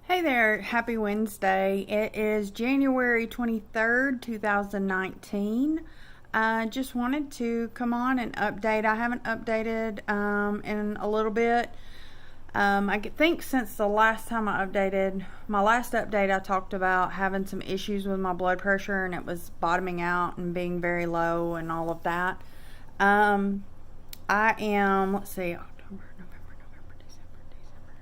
Hey there, happy Wednesday. It is January 23rd, 2019. I just wanted to come on and update. I haven't updated in a little bit. I think since the last time I updated, my last update, I talked about having some issues with my blood pressure and it was bottoming out and being very low and all of that. Um, I am, let's see, October, November, December, January.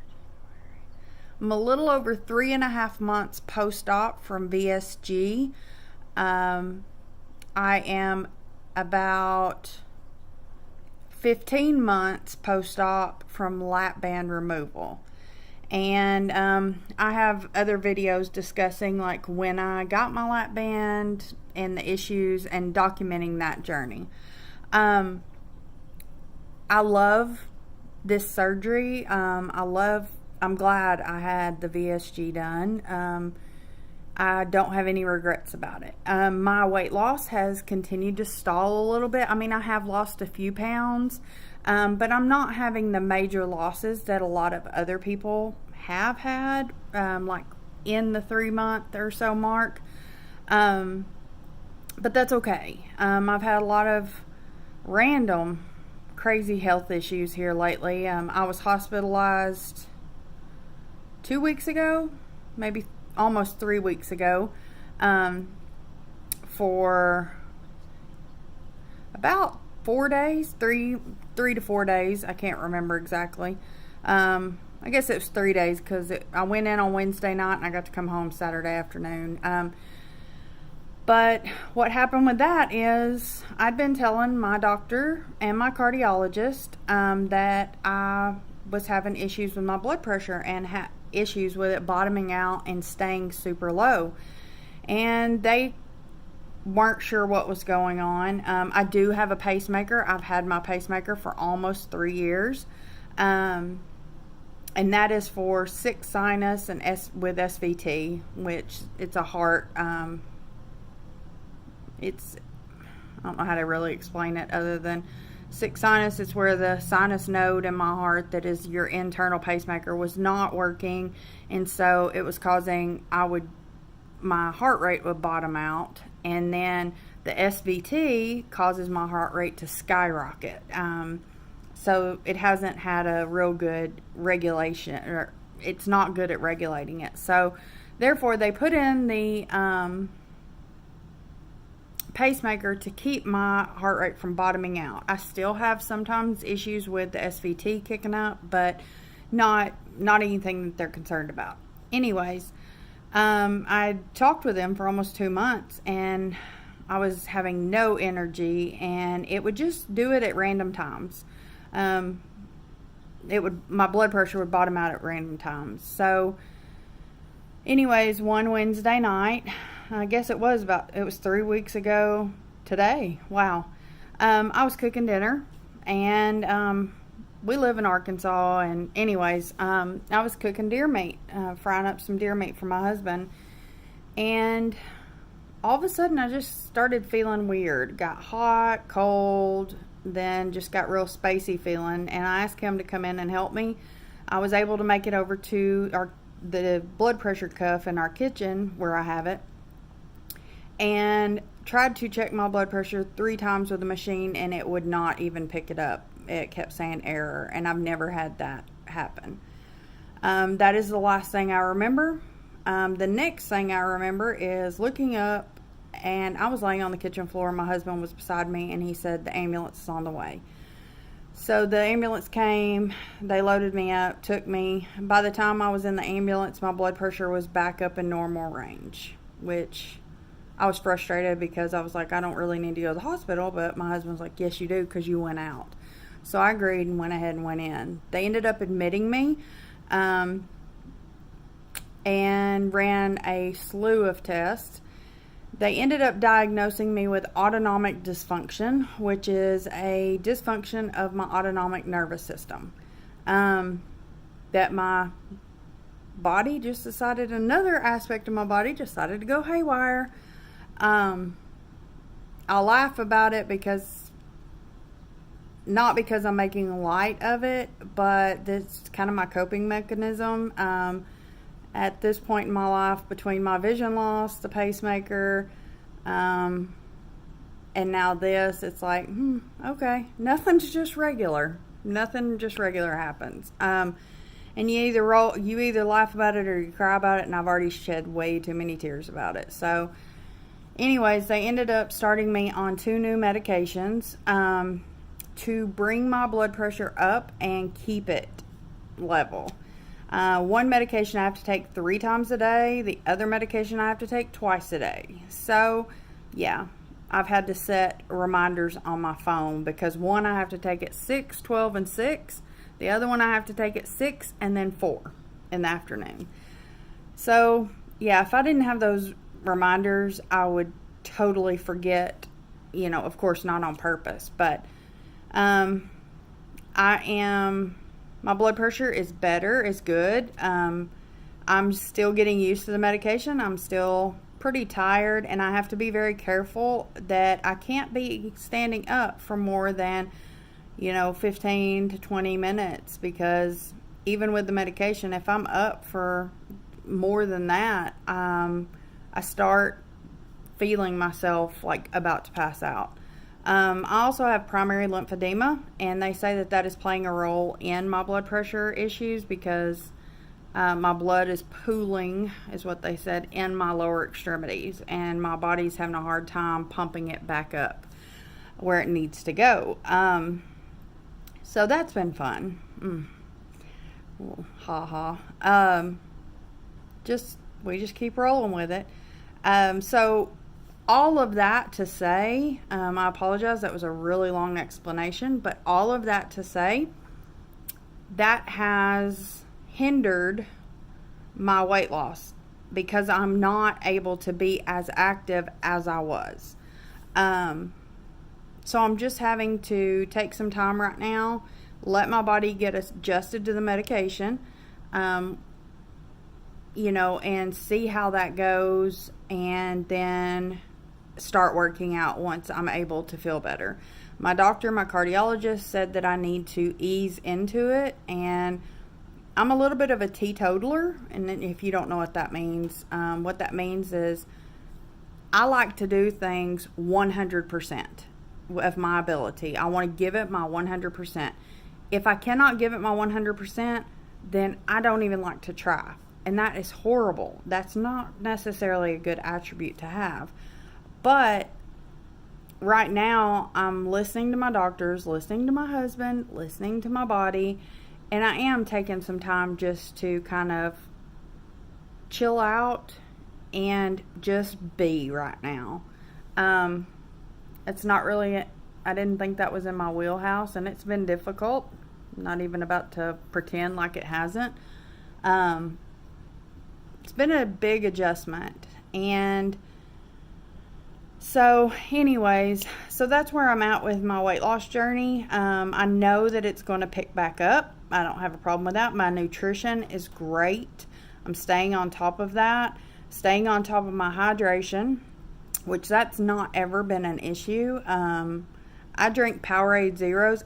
I'm a little over 3.5 months post-op from VSG. Um, I am about 15 months post-op from lap band removal. And I have other videos discussing like when I got my lap band and the issues and documenting that journey. Um, I love this surgery. I'm glad I had the VSG done. I don't have any regrets about it. My weight loss has continued to stall a little bit. I mean, I have lost a few pounds, but I'm not having the major losses that a lot of other people have had, like in the 3 month or so mark. Um, but that's okay. I've had a lot of random crazy health issues here lately. I was hospitalized 2 weeks ago, maybe almost 3 weeks ago, um, for about 4 days, three to 4 days. I can't remember exactly. I guess it was 3 days because I went in on Wednesday night and I got to come home Saturday afternoon. But what happened with that is I'd been telling my doctor and my cardiologist that I was having issues with my blood pressure and issues with it bottoming out and staying super low. And they weren't sure what was going on. I do have a pacemaker. I've had my pacemaker for almost 3 years. And that is for sick sinus and with SVT, which it's a heart. It's, I don't know how to really explain it other than sick sinus. It's where the sinus node in my heart that is your internal pacemaker was not working, and so it was causing my heart rate would bottom out, and then the SVT causes my heart rate to skyrocket. So it hasn't had a real good regulation, or it's not good at regulating it. So therefore they put in the pacemaker to keep my heart rate from bottoming out. I still have sometimes issues with the SVT kicking up, but not anything that they're concerned about. Anyways, I talked with them for almost 2 months and I was having no energy and it would just do it at random times. My blood pressure would bottom out at random times. So anyways, one Wednesday night, I guess it was 3 weeks ago today. Wow. I was cooking dinner and we live in Arkansas, and anyways, I was cooking deer meat, frying up some deer meat for my husband, and all of a sudden I just started feeling weird. Got hot, cold, then just got real spacey feeling, and I asked him to come in and help me. I was able to make it over to the blood pressure cuff in our kitchen where I have it, and tried to check my blood pressure 3 times with the machine and it would not even pick it up. It kept saying error, and I've never had that happen. That is the last thing I remember. The next thing I remember is looking up, and I was laying on the kitchen floor. My husband was beside me and he said the ambulance is on the way. So the ambulance came, they loaded me up, took me. By the time I was in the ambulance, my blood pressure was back up in normal range, which I was frustrated because I was like, I don't really need to go to the hospital, but my husband was like, yes you do, because you went out. So I agreed and went ahead and went in. They ended up admitting me and ran a slew of tests. They ended up diagnosing me with autonomic dysfunction, which is a dysfunction of my autonomic nervous system. That my body just decided, another aspect of my body decided to go haywire. I laugh about it not because I'm making light of it, but it's kind of my coping mechanism. at this point in my life, between my vision loss, the pacemaker, and now this, it's like, okay, nothing's just regular. Nothing just regular happens. And you either laugh about it or you cry about it, and I've already shed way too many tears about it. So anyways, they ended up starting me on 2 new medications to bring my blood pressure up and keep it level. One medication I have to take 3 times a day. The other medication I have to take twice a day. So, yeah, I've had to set reminders on my phone because one I have to take at 6, 12, and 6. The other one I have to take at 6 and then 4 in the afternoon. So, yeah, if I didn't have those reminders, I would totally forget, of course not on purpose, but my blood pressure is better, is good. I'm still getting used to the medication. I'm still pretty tired, and I have to be very careful that I can't be standing up for more than 15 to 20 minutes, because even with the medication, if I'm up for more than that, I start feeling myself like about to pass out. I also have primary lymphedema, and they say that is playing a role in my blood pressure issues because my blood is pooling, is what they said, in my lower extremities, and my body's having a hard time pumping it back up where it needs to go. So that's been fun. We just keep rolling with it. So all of that to say, I apologize, that was a really long explanation, but all of that to say, that has hindered my weight loss because I'm not able to be as active as I was. So I'm just having to take some time right now, let my body get adjusted to the medication, and see how that goes, and then start working out once I'm able to feel better. My cardiologist, said that I need to ease into it, and I'm a little bit of a teetotaler, and if you don't know what that means is I like to do things 100% of my ability. I want to give it my 100%. If I cannot give it my 100%, then I don't even like to try. And that is horrible. That's not necessarily a good attribute to have. But right now, I'm listening to my doctors, listening to my husband, listening to my body, and I am taking some time just to kind of chill out and just be right now. It's not really, I didn't think that was in my wheelhouse, and it's been difficult. I'm not even about to pretend like it hasn't. It's been a big adjustment, and so anyways, so that's where I'm at with my weight loss journey. I know that it's going to pick back up. I don't have a problem with that. My nutrition is great. I'm staying on top of that, staying on top of my hydration, which that's not ever been an issue. I drink Powerade Zeros.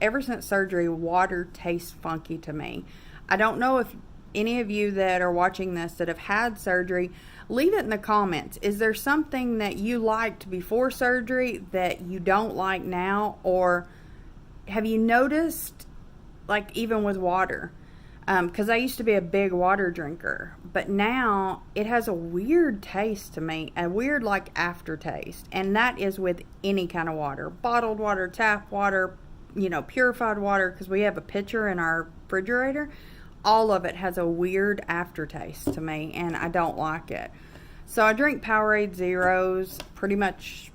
Ever since surgery, water tastes funky to me. I don't know if any of you that are watching this that have had surgery, leave it in the comments. Is there something that you liked before surgery that you don't like now? Or have you noticed, like even with water, because I used to be a big water drinker, but now it has a weird taste to me, a weird like aftertaste, and that is with any kind of water, bottled water, tap water, purified water, because we have a pitcher in our refrigerator. All of it has a weird aftertaste to me, and I don't like it. So I drink Powerade Zeros pretty much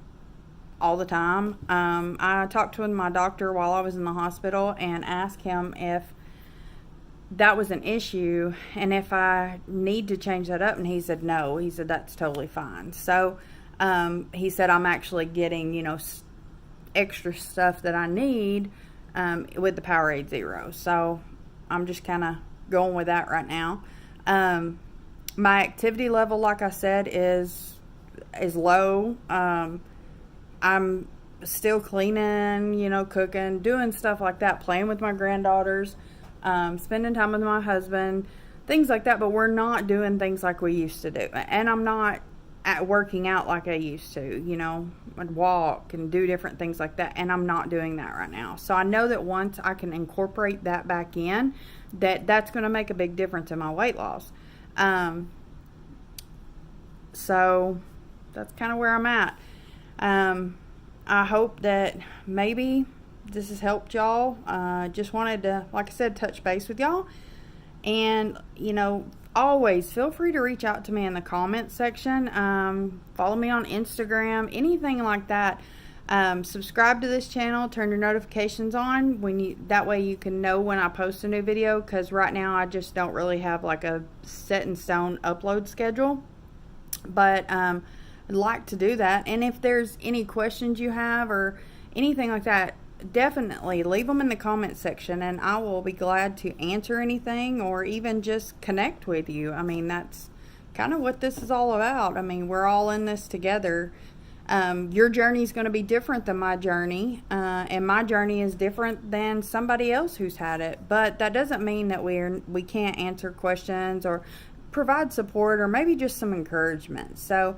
all the time. I talked to my doctor while I was in the hospital and asked him if that was an issue and if I need to change that up, and he said no. He said that's totally fine. So he said I'm actually getting extra stuff that I need with the Powerade Zero. So I'm just kind of going with that right now. My activity level, like I said, is low. I'm still cleaning, cooking, doing stuff like that, playing with my granddaughters, spending time with my husband. things like that, but we're not doing things like we used to do. And I'm not working out like I used to, you know. I'd walk and do different things like that, and I'm not doing that right now. So I know that once I can incorporate that back in, that's going to make a big difference in my weight loss. So that's kind of where I'm at. I hope that maybe this has helped y'all. Just wanted to, like I said, touch base with y'all. And, you know, always feel free to reach out to me in the comments section. Follow me on Instagram, anything like that. Subscribe to this channel, turn your notifications on that way you can know when I post a new video, because right now I just don't really have like a set in stone upload schedule. But I'd like to do that. And if there's any questions you have or anything like that, definitely leave them in the comment section, and I will be glad to answer anything or even just connect with you. I mean, that's kind of what this is all about. I mean, we're all in this together. Your journey is going to be different than my journey, and my journey is different than somebody else who's had it. But that doesn't mean that we can't answer questions or provide support or maybe just some encouragement. So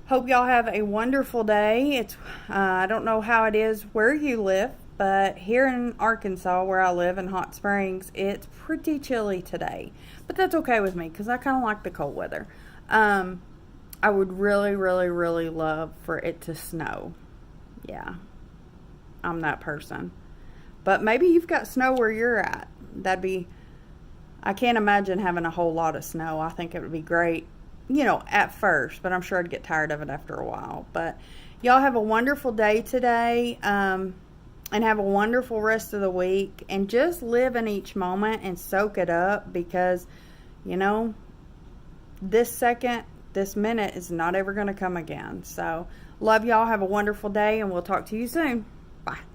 hope y'all have a wonderful day. I don't know how it is where you live, but here in Arkansas, where I live in Hot Springs, it's pretty chilly today. But that's okay with me, because I kind of like the cold weather. I would really, really, really love for it to snow. Yeah, I'm that person. But maybe you've got snow where you're at. I can't imagine having a whole lot of snow. I think it would be great, you know, at first, but I'm sure I'd get tired of it after a while. But y'all have a wonderful day today, and have a wonderful rest of the week, and just live in each moment and soak it up, because, you know, this minute is not ever going to come again. So love y'all. Have a wonderful day, and we'll talk to you soon. Bye.